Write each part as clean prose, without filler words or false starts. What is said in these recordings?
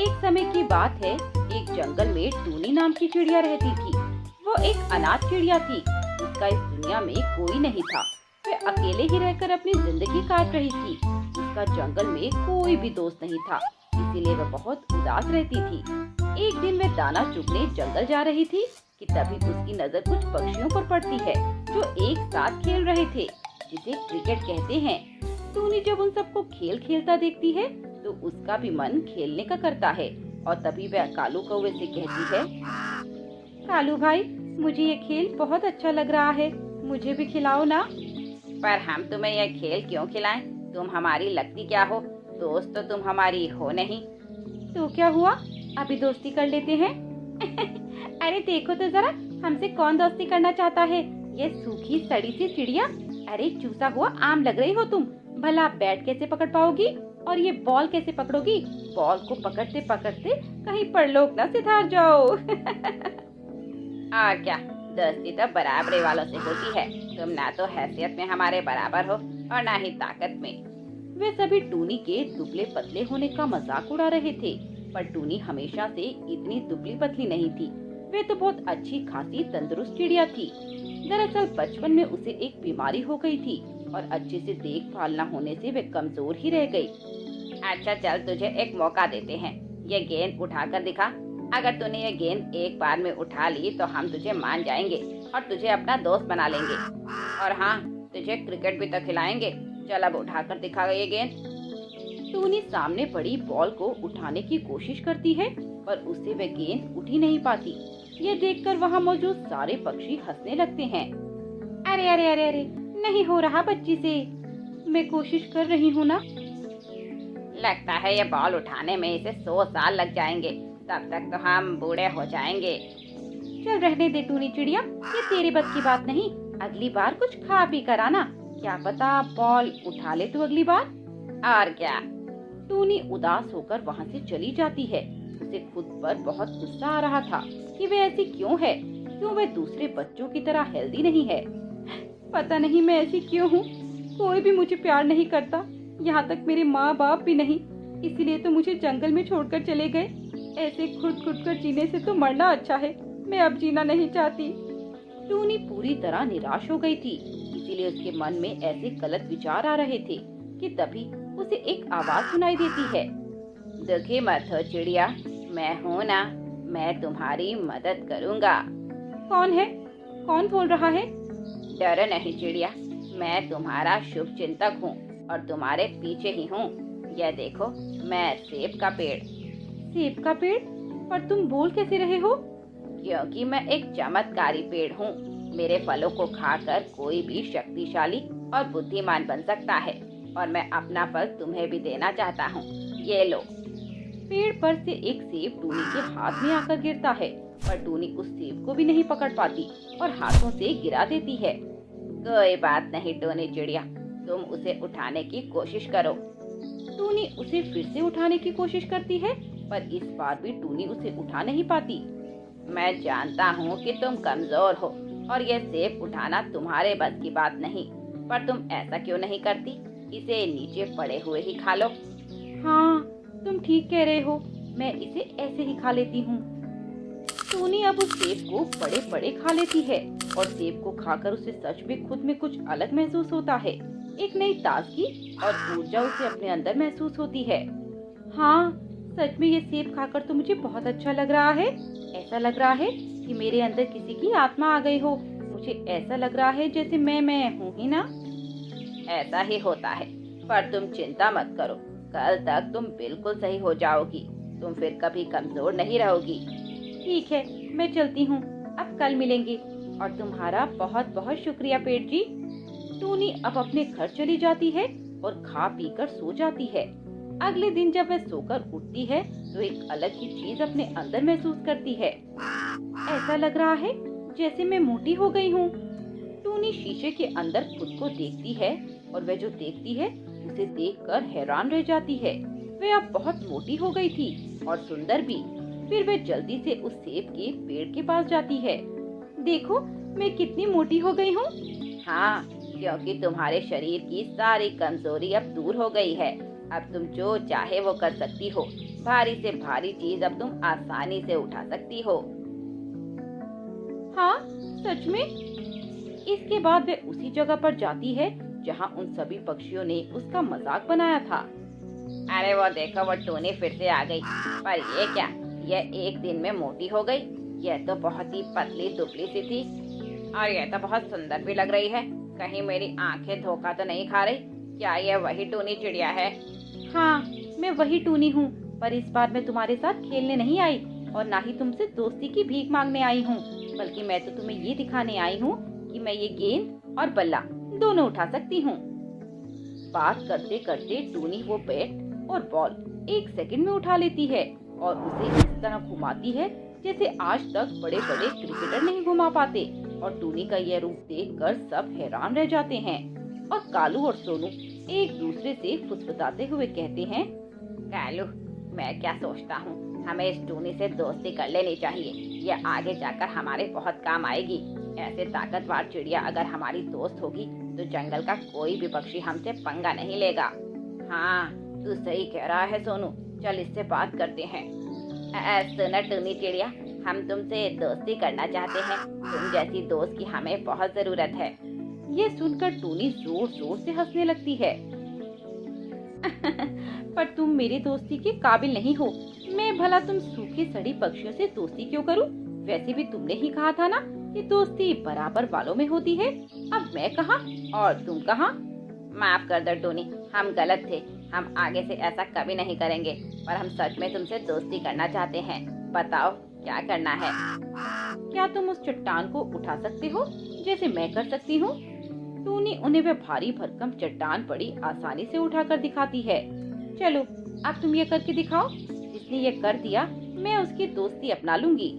एक समय की बात है, एक जंगल में टूनी नाम की चिड़िया रहती थी। वो एक अनाथ चिड़िया थी। उसका इस दुनिया में कोई नहीं था। वह अकेले ही रहकर अपनी जिंदगी काट रही थी। उसका जंगल में कोई भी दोस्त नहीं था, इसीलिए वह बहुत उदास रहती थी। एक दिन वह दाना चुगने जंगल जा रही थी कि तभी उसकी नजर कुछ पक्षियों पर पड़ती है जो एक साथ खेल रहे थे, जिसे क्रिकेट कहते हैं। टूनी जब उन सबको खेल खेलता देखती है तो उसका भी मन खेलने का करता है और तभी वह कालू कौवे से कहती है, कालू भाई, मुझे ये खेल बहुत अच्छा लग रहा है, मुझे भी खिलाओ ना। पर हम तुम्हें यह खेल क्यों खिलाएं? तुम हमारी लगती क्या हो? दोस्त तो तुम हमारी हो नहीं। तो क्या हुआ, अभी दोस्ती कर लेते हैं। अरे देखो तो जरा, हमसे कौन दोस्ती करना चाहता है? ये सूखी सड़ी सी चिड़िया। अरे चूसा हुआ आम लग रही हो तुम। भला बैट कैसे पकड़ पाओगी और ये बॉल कैसे पकड़ोगी? बॉल को पकड़ते पकड़ते कहीं परलोक न सिधार जाओ। और क्या, दोस्ती तो बराबरी वालों से होती है। तुम ना तो हैसियत में हमारे बराबर हो और ना ही ताकत में। वे सभी टूनी के दुबले पतले होने का मजाक उड़ा रहे थे, पर टूनी हमेशा से इतनी दुबली पतली नहीं थी। वे तो बहुत अच्छी खासी तंदुरुस्त चिड़िया थी। दरअसल बचपन में उसे एक बीमारी हो गई थी और अच्छे से देखभाल न होने से वे कमजोर ही रह गई। अच्छा चल, तुझे एक मौका देते हैं। ये गेंद उठाकर दिखा। अगर तूने ये गेंद एक बार में उठा ली तो हम तुझे मान जाएंगे और तुझे अपना दोस्त बना लेंगे। और हाँ, तुझे क्रिकेट भी तो खिलाएंगे। चल अब उठाकर दिखा ये गेंद। टूनी सामने पड़ी बॉल को उठाने की कोशिश करती है पर उससे वह गेंद उठ ही नहीं पाती। ये देखकर वहाँ मौजूद सारे पक्षी हंसने लगते हैं। अरे अरे अरे अरे, नहीं हो रहा बच्ची से, मैं कोशिश कर रही हूँ ना। लगता है ये बॉल उठाने में इसे 100 साल लग जाएंगे, तब तक तो हम बूढ़े हो जाएंगे। चल रहने दे टूनी चिड़िया, ये तेरे बस की बात नहीं। अगली बार कुछ खा पी कर आना, क्या पता बॉल उठा ले तू अगली बार। और क्या। टूनी उदास होकर वहाँ से चली जाती है। उसे खुद पर बहुत गुस्सा आ रहा था कि वे ऐसी क्यों है, क्यों वे दूसरे बच्चों की तरह हेल्दी नहीं है। पता नहीं मैं ऐसी क्यों हूँ, कोई भी मुझे प्यार नहीं करता, यहाँ तक मेरे माँ बाप भी नहीं। इसीलिए तो मुझे जंगल में छोड़कर चले गए। ऐसे खुद खुद कर जीने से तो मरना अच्छा है, मैं अब जीना नहीं चाहती। टूनी पूरी तरह निराश हो गई थी, इसीलिए उसके मन में ऐसे गलत विचार आ रहे थे कि तभी उसे एक आवाज सुनाई देती है। दुखी मत हो चिड़िया, मैं हूँ ना, मैं तुम्हारी मदद करूँगा। कौन है? कौन बोल रहा है? डरो नहीं चिड़िया, मैं तुम्हारा शुभ चिंतक हूँ और तुम्हारे पीछे ही हूँ। यह देखो, मैं सेब का पेड़। सेब का पेड़? पर तुम बोल कैसे रहे हो? क्योंकि मैं एक चमत्कारी पेड़ हूँ। मेरे फलों को खाकर कोई भी शक्तिशाली और बुद्धिमान बन सकता है और मैं अपना फल तुम्हें भी देना चाहता हूँ। ये लो। पेड़ पर से एक सेब टूनी के हाथ में आकर गिरता है, पर टूनी उस सेब को भी नहीं पकड़ पाती और हाथों से गिरा देती है। कोई बात नहीं टूनी चिड़िया, तुम उसे उठाने की कोशिश करो। टूनी उसे फिर से उठाने की कोशिश करती है, पर इस बार भी टूनी उसे उठा नहीं पाती। मैं जानता हूँ कि तुम कमजोर हो और यह सेब उठाना तुम्हारे बस की बात नहीं, पर तुम ऐसा क्यों नहीं करती? इसे नीचे पड़े हुए ही खा लो। हाँ, तुम ठीक कह रहे हो, मैं इसे ऐसे ही खा लेती हूँ। टूनी अब उस सेब को पड़े पड़े खा लेती है और सेब को खाकर उसे सच में खुद में कुछ अलग महसूस होता है। एक नई ताजगी और ऊर्जा उसे अपने अंदर महसूस होती है। हाँ, सच में ये सेब खाकर तो मुझे बहुत अच्छा लग रहा है। ऐसा लग रहा है कि मेरे अंदर किसी की आत्मा आ गई हो। मुझे ऐसा लग रहा है जैसे मैं हूँ ही ना। ऐसा ही होता है, पर तुम चिंता मत करो, कल तक तुम बिल्कुल सही हो जाओगी। तुम फिर कभी कमजोर नहीं रहोगी। ठीक है, मैं चलती हूँ, अब कल मिलेंगे। और तुम्हारा बहुत बहुत शुक्रिया पेड़ जी। टूनी अब अपने घर चली जाती है और खा पी कर सो जाती है। अगले दिन जब वह सोकर उठती है तो एक अलग ही चीज अपने अंदर महसूस करती है। ऐसा लग रहा है जैसे मैं मोटी हो गई हूँ। टूनी शीशे के अंदर खुद को देखती है और वह जो देखती है उसे देखकर हैरान रह जाती है। वह अब बहुत मोटी हो गई थी और सुंदर भी। फिर वह जल्दी से उस सेब के पेड़ के पास जाती है। देखो, मैं कितनी मोटी हो गई हूँ। हाँ, क्योंकि तुम्हारे शरीर की सारी कमजोरी अब दूर हो गई है। अब तुम जो चाहे वो कर सकती हो, भारी से भारी चीज अब तुम आसानी से उठा सकती हो। हाँ, सच में? इसके बाद वह उसी जगह पर जाती है जहाँ उन सभी पक्षियों ने उसका मजाक बनाया था। अरे वो देखो, वो टूनी फिर से आ गई। पर ये क्या, यह एक दिन में मोटी हो गई। यह तो बहुत ही पतली दुबली सी थी और यह तो बहुत सुंदर भी लग रही है। कहीं मेरी आंखें धोखा तो नहीं खा रही? क्या यह वही टूनी चिड़िया है? हाँ, मैं वही टूनी हूँ, पर इस बार मैं तुम्हारे साथ खेलने नहीं आई और ना ही तुमसे दोस्ती की भीख मांगने आई हूँ, बल्कि मैं तो तुम्हें ये दिखाने आई हूँ कि मैं ये गेंद और बल्ला दोनों उठा सकती हूँ। बात करते करते टूनी वो बैट और बॉल एक सेकंड में उठा लेती है और उसे इस तरह घुमाती है जैसे आज तक बड़े बड़े क्रिकेटर नहीं घुमा पाते। और टूनी का यह रूप देखकर सब हैरान रह जाते हैं और कालू और सोनू एक दूसरे से फुसफुसाते हुए कहते हैं, कालू, मैं क्या सोचता हूँ, हमें इस टूनी से दोस्ती कर लेनी चाहिए। यह आगे जाकर हमारे बहुत काम आएगी। ऐसे ताकतवर चिड़िया अगर हमारी दोस्त होगी तो जंगल का कोई भी पक्षी हमसे पंगा नहीं लेगा। हाँ, तू सही कह रहा है सोनू, चल इससे बात करते हैं। सुनो टूनी चिड़िया, हम तुमसे दोस्ती करना चाहते हैं। तुम जैसी दोस्त की हमें बहुत जरूरत है। ये सुनकर टूनी जोर जोर से हंसने लगती है। पर तुम मेरी दोस्ती के काबिल नहीं हो। मैं भला तुम सूखे सड़ी पक्षियों से दोस्ती क्यों करूं? वैसे भी तुमने ही कहा था ना कि दोस्ती बराबर वालों में होती है। अब मैं कहाँ और तुम कहाँ? माफ कर दो टूनी, हम गलत थे। हम आगे से ऐसा कभी नहीं करेंगे। पर हम सच में तुमसे दोस्ती करना चाहते हैं। बताओ क्या करना है? क्या तुम उस चट्टान को उठा सकते हो जैसे मैं कर सकती हूँ? टूनी उन्हें वह भारी भरकम चट्टान बड़ी आसानी से उठाकर दिखाती है। चलो, अब तुम ये करके दिखाओ। जिसने ये कर दिया, मैं उसकी दोस्ती अपना लूंगी।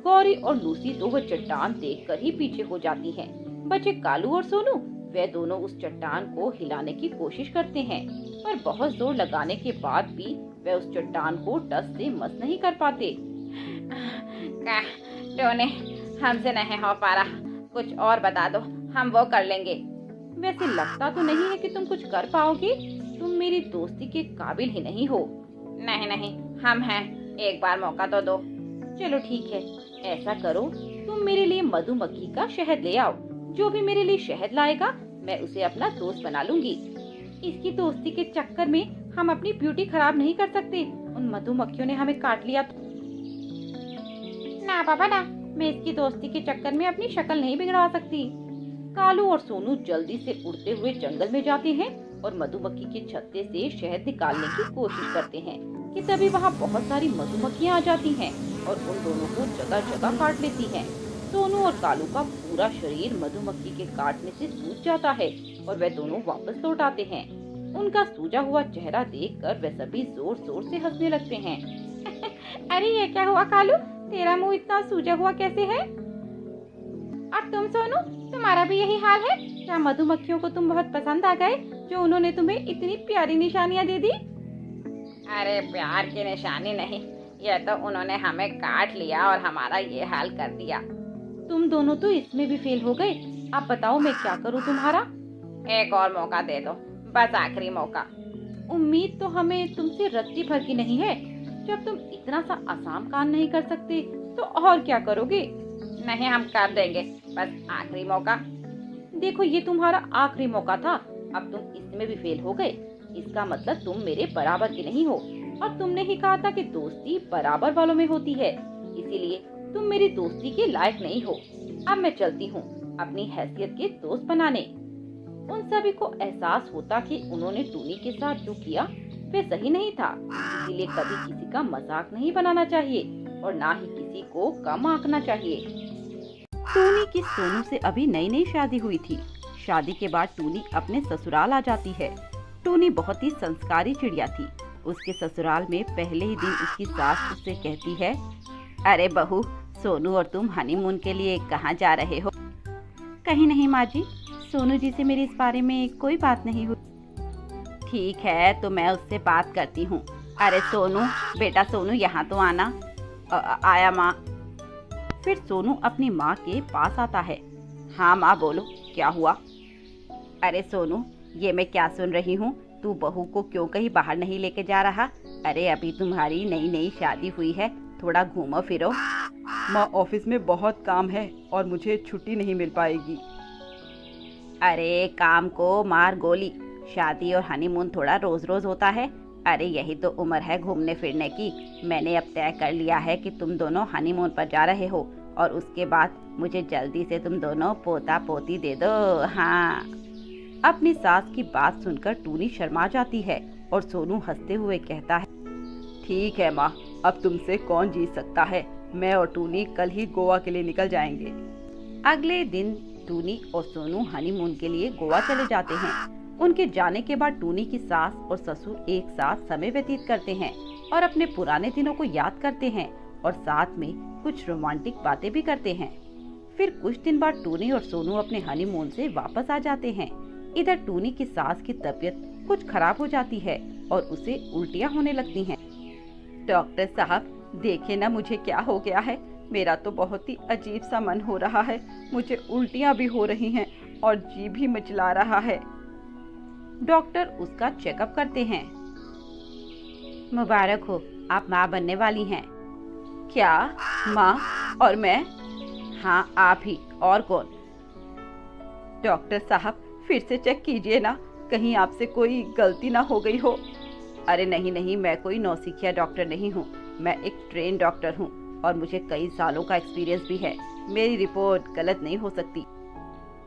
गौरी और लूसी तो वह चट्टान देखकर ही पीछे हो जाती हैं। बचे कालू और सोनू, वे दोनों उस चट्टान को हिलाने की कोशिश करते हैं, पर बहुत जोर लगाने के बाद भी वे उस चट्टान को टस से मस नहीं कर पाते। टोनी, हमसे नहीं हो पा रहा, कुछ और बता दो, हम वो कर लेंगे। वैसे लगता तो नहीं है कि तुम कुछ कर पाओगे। तुम मेरी दोस्ती के काबिल ही नहीं हो। नहीं नहीं, हम हैं, एक बार मौका तो दो। चलो ठीक है, ऐसा करो, तुम मेरे लिए मधुमक्खी का शहद ले आओ। जो भी मेरे लिए शहद लाएगा, मैं उसे अपना दोस्त बना लूंगी। इसकी दोस्ती के चक्कर में हम अपनी ब्यूटी खराब नहीं कर सकते। उन मधुमक्खियों ने हमें काट लिया तो। ना बाबा ना, मैं इसकी दोस्ती के चक्कर में अपनी शक्ल नहीं बिगड़ा सकती। कालू और सोनू जल्दी से उड़ते हुए जंगल में जाते हैं और मधुमक्खी के छत्ते से शहद निकालने की कोशिश करते हैं कि तभी वहाँ बहुत सारी मधुमक्खियाँ आ जाती हैं और उन दोनों को जगह जगह काट लेती हैं। सोनू और कालू का पूरा शरीर मधुमक्खी के काटने से सूज जाता है और वे दोनों वापस लौट आते हैं। उनका सूजा हुआ चेहरा देखकर वे सभी जोर जोर से हंसने लगते हैं। अरे ये क्या हुआ कालू, तेरा मुंह इतना सूजा हुआ कैसे है? और तुम सोनू, तुम्हारा भी यही हाल है क्या? मधुमक्खियों को तुम बहुत पसंद आ गए जो उन्होंने तुम्हें इतनी प्यारी निशानियाँ दे दी? अरे प्यार की निशानी नहीं, यह तो उन्होंने हमें काट लिया और हमारा ये हाल कर दिया। तुम दोनों तो इसमें भी फेल हो गए। अब बताओ मैं क्या करूं तुम्हारा? एक और मौका दे दो, बस आखिरी मौका। उम्मीद तो हमें तुमसे रत्ती भर की नहीं है। जब तुम इतना सा आसान काम नहीं कर सकते तो और क्या करोगे? नहीं, हम कर देंगे, बस आखिरी मौका। देखो, ये तुम्हारा आखिरी मौका था। अब तुम इसमें भी फेल हो गए। इसका मतलब तुम मेरे बराबर के नहीं हो और तुमने ही कहा था कि दोस्ती बराबर वालों में होती है, इसीलिए तुम मेरी दोस्ती के लायक नहीं हो। अब मैं चलती हूँ अपनी हैसियत के दोस्त बनाने। उन सभी को एहसास होता कि उन्होंने टूनी के साथ जो किया वे सही नहीं था, इसीलिए कभी किसी का मजाक नहीं बनाना चाहिए और ना ही किसी को कम आंकना चाहिए। टूनी की सोनू से अभी नई नई शादी हुई थी। शादी के बाद टूनी अपने ससुराल आ जाती है। टूनी बहुत ही संस्कारी चिड़िया थी। उसके ससुराल में पहले ही दिन उसकी सास उससे कहती है, अरे बहू, सोनू और तुम हनीमून के लिए कहाँ जा रहे हो? कहीं नहीं माँ जी, सोनू जी से मेरी इस बारे में कोई बात नहीं हुई। ठीक है, तो मैं उससे बात करती हूँ। अरे सोनू, बेटा सोनू, यहाँ तो आना। आया माँ। फिर सोनू अपनी माँ के पास आता है। हाँ माँ, बोलो, क्या हुआ? अरे सोनू, ये मैं क्या सुन रही हूँ, तू बहू को क्यों कहीं बाहर नहीं लेके जा रहा? अरे अभी तुम्हारी नई नई शादी हुई है, थोड़ा घूमो फिरो। माँ ऑफिस में बहुत काम है और मुझे छुट्टी नहीं मिल पाएगी। अरे काम को मार गोली, शादी और हनीमून थोड़ा रोज रोज होता है। अरे यही तो उम्र है घूमने फिरने की। मैंने अब तय कर लिया है कि तुम दोनों हनीमून पर जा रहे हो और उसके बाद मुझे जल्दी से तुम दोनों पोता पोती दे दो। हाँ। अपनी सास की बात सुनकर टूनी शर्मा जाती है और सोनू हंसते हुए कहता है, ठीक है माँ, अब तुमसे कौन जीत सकता है। मैं और टूनी कल ही गोवा के लिए निकल जाएंगे। अगले दिन टूनी और सोनू हनीमून के लिए गोवा चले जाते हैं। उनके जाने के बाद टूनी की सास और ससुर एक साथ समय व्यतीत करते हैं और अपने पुराने दिनों को याद करते हैं और साथ में कुछ रोमांटिक बातें भी करते हैं। फिर कुछ दिन बाद टूनी और सोनू अपने हनीमून से वापस आ जाते हैं। इधर टूनी की सास की तबीयत कुछ खराब हो जाती है और उसे उल्टियाँ होने लगती हैं। डॉक्टर साहब देखे ना मुझे क्या हो गया है। मेरा तो बहुत ही अजीब सा मन हो रहा है। मुझे उल्टियाँ भी हो रही हैं और जी भी मिचला रहा है। डॉक्टर उसका चेकअप करते हैं। मुबारक हो, आप माँ बनने वाली हैं। क्या माँ? और मैं? हाँ आप ही, और कौन? डॉक्टर साहब फिर से चेक कीजिए ना, कहीं आपसे कोई गलती ना हो गई हो। अरे नहीं नहीं, मैं कोई नौसिखिया डॉक्टर नहीं हूँ, मैं एक ट्रेन डॉक्टर हूँ और मुझे कई सालों का एक्सपीरियंस भी है। मेरी रिपोर्ट गलत नहीं हो सकती।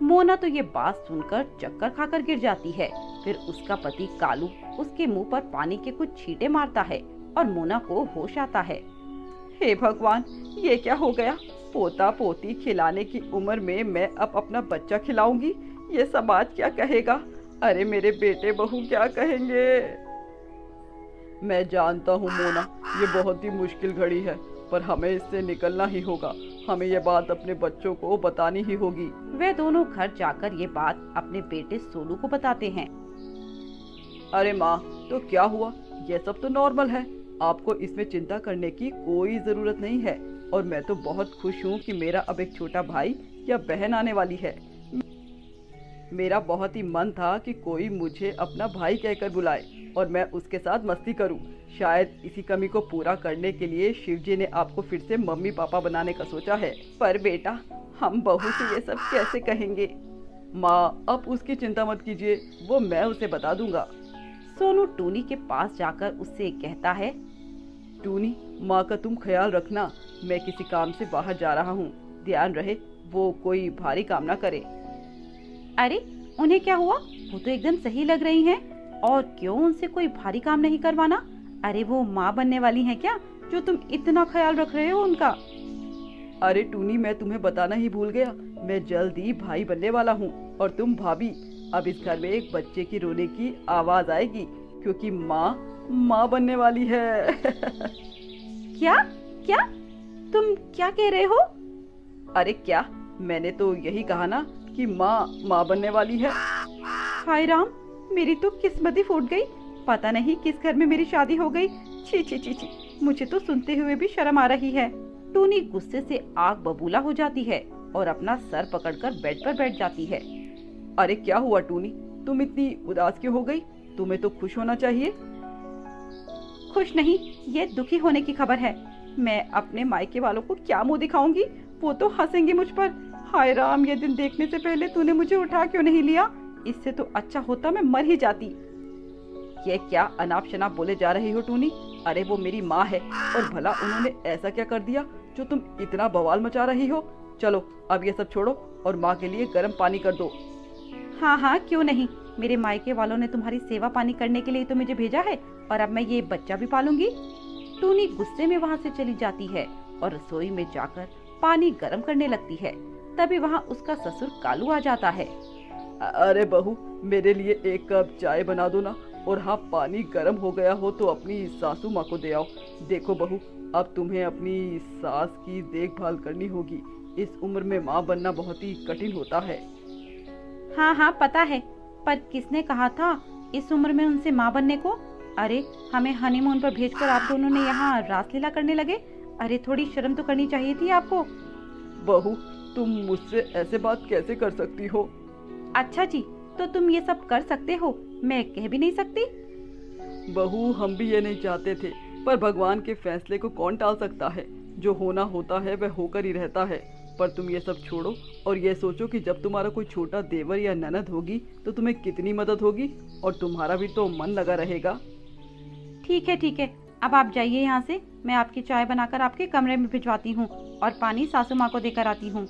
मोना तो ये बात सुनकर चक्कर खाकर गिर जाती है। फिर उसका पति कालू उसके मुंह पर पानी के कुछ छींटे मारता है और मोना को होश आता है। हे भगवान, ये क्या हो गया? पोता पोती खिलाने की उम्र में मैं अब अपना बच्चा खिलाऊंगी? ये समाज क्या कहेगा? अरे मेरे बेटे बहू क्या कहेंगे? मैं जानता हूँ मोना, ये बहुत ही मुश्किल घड़ी है, पर हमें इससे निकलना ही होगा। हमें ये बात अपने बच्चों को बतानी ही होगी। वे दोनों घर जाकर ये बात अपने बेटे सोनू को बताते हैं। अरे माँ, तो क्या हुआ? ये सब तो नॉर्मल है, आपको इसमें चिंता करने की कोई जरूरत नहीं है। और मैं तो बहुत खुश हूँ कि मेरा अब एक छोटा भाई या बहन आने वाली है। मेरा बहुत ही मन था कि कोई मुझे अपना भाई कहकर बुलाए और मैं उसके साथ मस्ती करूं। शायद इसी कमी को पूरा करने के लिए शिव जी ने आपको फिर से मम्मी पापा बनाने का सोचा है। पर बेटा, हम बहू से ये सब कैसे कहेंगे? माँ, अब उसकी चिंता मत कीजिए, वो मैं उसे बता दूंगा। सोनू टूनी के पास जाकर उससे कहता है, टूनी, माँ का तुम ख्याल रखना। मैं किसी काम से बाहर जा रहा हूँ, ध्यान रहे वो कोई भारी काम ना करे। अरे उन्हें क्या हुआ? वो तो एकदम सही लग रही हैं। और क्यों उनसे कोई भारी काम नहीं करवाना? अरे वो माँ बनने वाली हैं क्या, जो तुम इतना ख्याल रख रहे हो उनका? अरे टूनी, मैं तुम्हें बताना ही भूल गया, मैं जल्द ही भाई बनने वाला हूँ और तुम भाभी। अब इस घर में एक बच्चे की रोने की आवाज आएगी क्योंकि माँ बनने वाली है। क्या क्या तुम क्या कह रहे हो? अरे क्या, मैंने तो यही कहा ना कि माँ बनने वाली है। हाय राम, मेरी तो किस्मत ही फूट गई। पता नहीं किस घर में मेरी शादी हो गई। छी छी छी छी, मुझे तो सुनते हुए भी शर्म आ रही है। टूनी गुस्से से आग बबूला हो जाती है और अपना सर पकड़कर बेड पर बैठ जाती है। अरे क्या हुआ टूनी, तुम इतनी उदास क्यों हो गई? तुम्हें तो खुश होना चाहिए। खुश नहीं, ये दुखी होने की खबर है। मैं अपने मायके वालों को क्या मुंह दिखाऊंगी? वो तो हंसेंगे मुझ पर। हाय राम, ये दिन देखने से पहले तूने मुझे उठा क्यों नहीं लिया? इससे तो अच्छा होता मैं मर ही जाती। ये क्या अनाप शनाप बोले जा रही हो टूनी? अरे वो मेरी माँ है और भला उन्होंने ऐसा क्या कर दिया जो तुम इतना बवाल मचा रही हो? चलो अब ये सब छोड़ो और माँ के लिए गर्म पानी कर दो। हाँ हाँ क्यों नहीं, मेरे मायके वालों ने तुम्हारी सेवा पानी करने के लिए तो मुझे भेजा है और अब मैं ये बच्चा भी पालूंगी। टूनी गुस्से में वहाँ से चली जाती है और रसोई में जाकर पानी गर्म करने लगती है। तभी वहाँ उसका ससुर कालू आ जाता है। अरे बहू, मेरे लिए एक कप चाय बना दो ना, और हाँ, पानी गर्म हो गया हो तो अपनी सासू माँ को दे आओ। देखो बहू, अब तुम्हें अपनी सास की देखभाल करनी होगी। इस उम्र में माँ बनना बहुत ही कठिन होता है। हाँ हाँ पता है, पर किसने कहा था इस उम्र में उनसे माँ बनने को? अरे हमें हनीमून पर भेजकर आप दोनों ने यहाँ रासलीला करने लगे। अरे थोड़ी शर्म तो करनी चाहिए थी आपको। बहू, तुम मुझसे ऐसे बात कैसे कर सकती हो? अच्छा जी, तो तुम ये सब कर सकते हो, मैं कह भी नहीं सकती? बहू, हम भी ये नहीं चाहते थे, पर भगवान के फैसले को कौन टाल सकता है। जो होना होता है वह होकर ही रहता है। पर तुम ये सब छोड़ो और ये सोचो कि जब तुम्हारा कोई छोटा देवर या ननद होगी तो तुम्हें कितनी मदद होगी, और तुम्हारा भी तो मन लगा रहेगा। ठीक है, अब आप जाइए यहाँ से। मैं आपकी चाय बनाकर आपके कमरे में भिजवाती हूँ और पानी सासू माँ को देकर आती हूँ।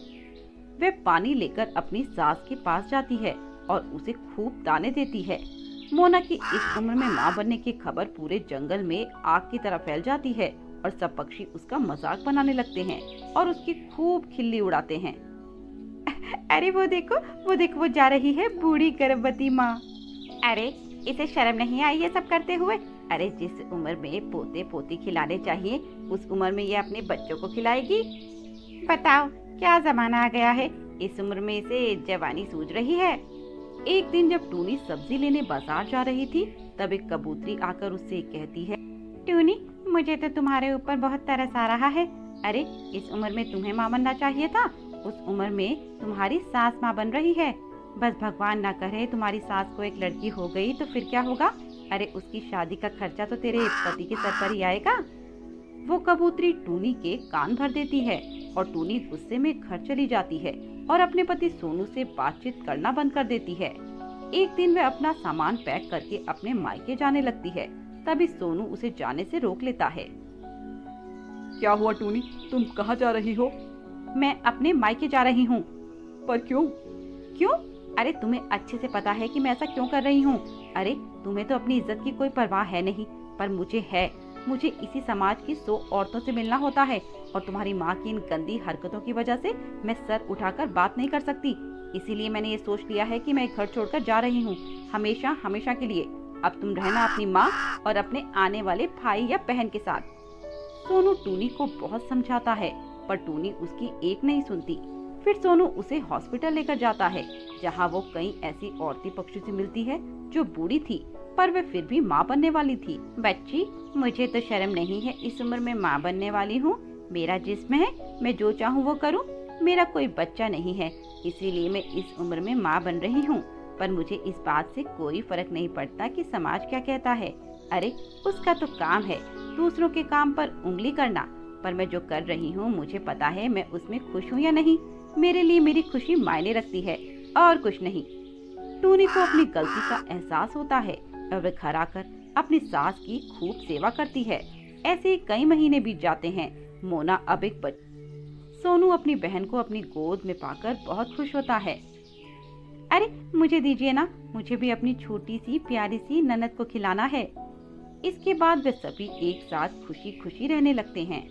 वे पानी लेकर अपनी सास के पास जाती है और उसे खूब ताने देती है। मोना की इस उम्र में माँ बनने की खबर पूरे जंगल में आग की तरह फैल जाती है और सब पक्षी उसका मजाक बनाने लगते हैं और उसकी खूब खिल्ली उड़ाते हैं। अरे वो देखो वो जा रही है बूढ़ी गर्भवती माँ। अरे इसे शर्म नहीं आई ये सब करते हुए? अरे जिस उम्र में पोते पोती खिलाने चाहिए उस उम्र में ये अपने बच्चों को खिलाएगी? बताओ क्या जमाना आ गया है, इस उम्र में इसे जवानी सूझ रही है। एक दिन जब टूनी सब्जी लेने बाजार जा रही थी तब एक कबूतरी आकर उससे कहती है, टूनी मुझे तो तुम्हारे ऊपर बहुत तरस आ रहा है। अरे इस उम्र में तुम्हें माँ बनना चाहिए था, उस उम्र में तुम्हारी सास माँ बन रही है। बस भगवान ना करे तुम्हारी सास को एक लड़की हो गई तो फिर क्या होगा? अरे उसकी शादी का खर्चा तो तेरे पति के सर पर ही आएगा। वो कबूतरी टूनी के कान भर देती है और टूनी गुस्से में घर चली जाती है और अपने पति सोनू से बातचीत करना बंद कर देती है। एक दिन वह अपना सामान पैक करके अपने मायके जाने लगती है, तभी सोनू उसे जाने से रोक लेता है। क्या हुआ टूनी, तुम कहाँ जा रही हो? मैं अपने मायके जा रही हूँ। पर क्यों? क्यों? अरे तुम्हें अच्छे से पता है कि मैं ऐसा क्यों कर रही हूँ। अरे तुम्हें तो अपनी इज्जत की कोई परवाह है नहीं, पर मुझे है। मुझे इसी समाज की 100 औरतों से मिलना होता है और तुम्हारी माँ की इन गंदी हरकतों की वजह से मैं सर उठाकर बात नहीं कर सकती। इसीलिए मैंने ये सोच लिया है कि मैं घर छोड़कर जा रही हूँ, हमेशा हमेशा के लिए। अब तुम रहना अपनी माँ और अपने आने वाले भाई या बहन के साथ। सोनू टूनी को बहुत समझाता है पर टूनी उसकी एक नहीं सुनती। फिर सोनू उसे हॉस्पिटल लेकर जाता है जहाँ वो कई ऐसी औरती पक्षी से मिलती है जो बूढ़ी थी पर वे फिर भी माँ बनने वाली थी। बच्ची मुझे तो शर्म नहीं है, इस उम्र में माँ बनने वाली हूँ। मेरा जिस्म है, मैं जो चाहूँ वो करूँ। मेरा कोई बच्चा नहीं है, इसीलिए मैं इस उम्र में माँ बन रही हूँ। पर मुझे इस बात से कोई फर्क नहीं पड़ता कि समाज क्या कहता है। अरे उसका तो काम है दूसरों के काम पर उंगली करना, पर मैं जो कर रही हूँ मुझे पता है मैं उसमें खुश हूँ या नहीं। मेरे लिए मेरी खुशी मायने रखती है और कुछ नहीं। टूनी को अपनी गलती का एहसास होता है और वह घर आकर अपनी सास की खूब सेवा करती है। ऐसे ही कई महीने बीत जाते हैं। मोना अब एक सोनू अपनी बहन को अपनी गोद में पाकर बहुत खुश होता है। अरे मुझे दीजिए ना, मुझे भी अपनी छोटी सी प्यारी सी ननद को खिलाना है। इसके बाद वे सभी एक साथ खुशी खुशी रहने लगते हैं।